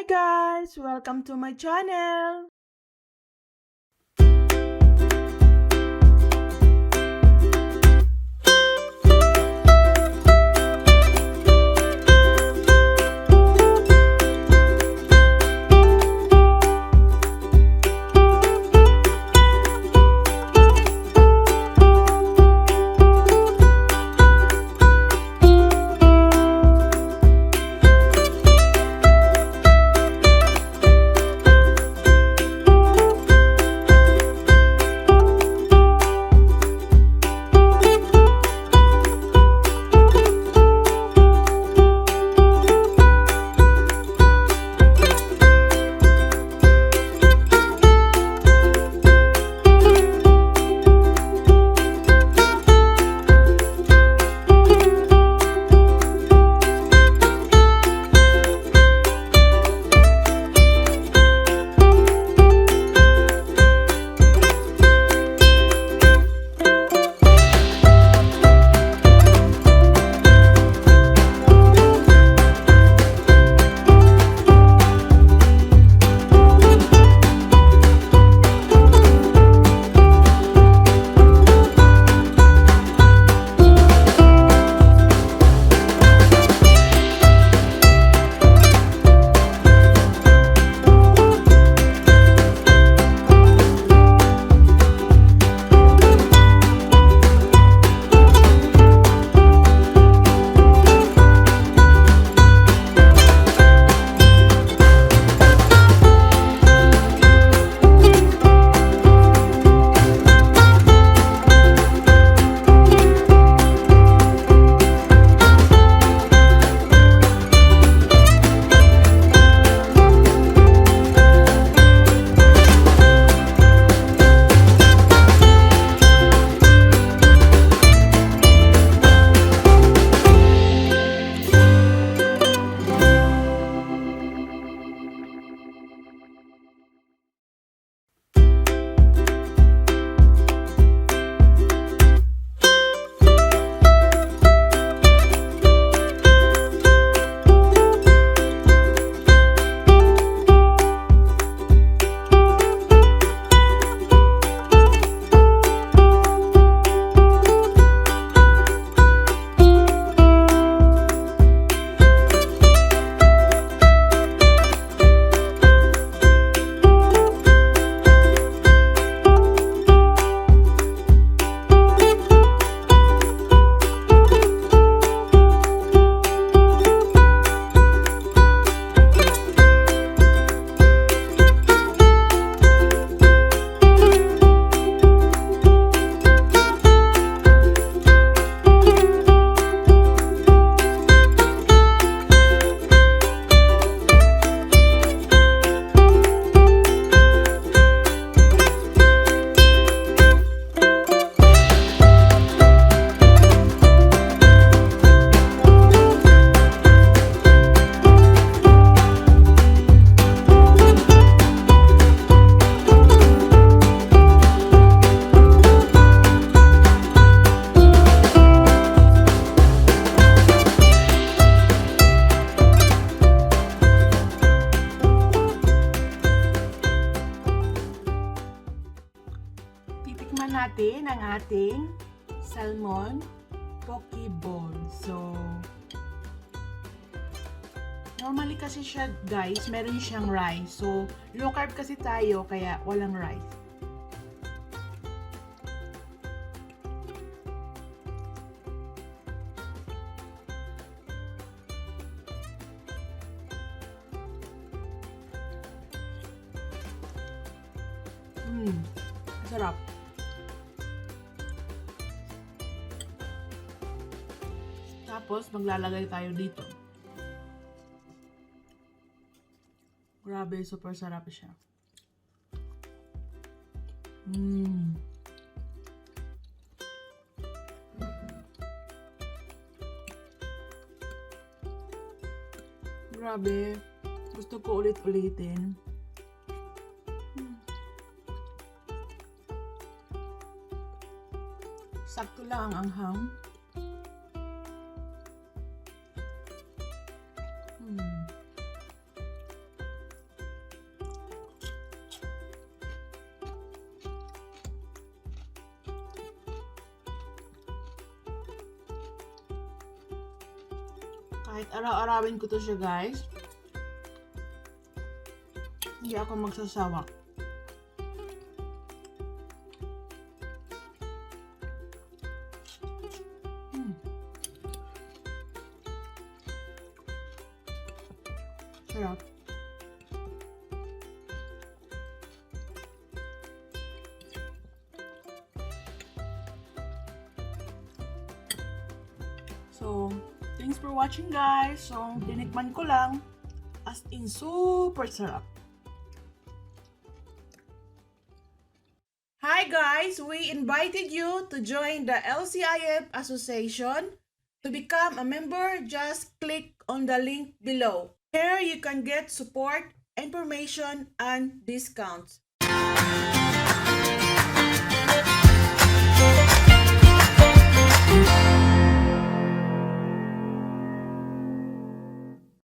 guys! Welcome to my channel! Tikman natin ang ating salmon poke bowl. So, normally kasi siya guys, meron siyang rice. So, low carb kasi tayo kaya walang rice. Sarap. Tapos, maglalagay tayo dito. Grabe, super sarap siya. Grabe. Gusto ko ulit-ulitin. Sakto lang ang anghang. Kahit araw-arawin ko to siya, guys. Hindi ako magsasawa. Sarap. So, thanks for watching, guys. So, tinikman ko lang. As in, super sarap. Hi guys! We invited you to join the LCIF Association. To become a member, just click on the link below. Here you can get support, information, and discounts.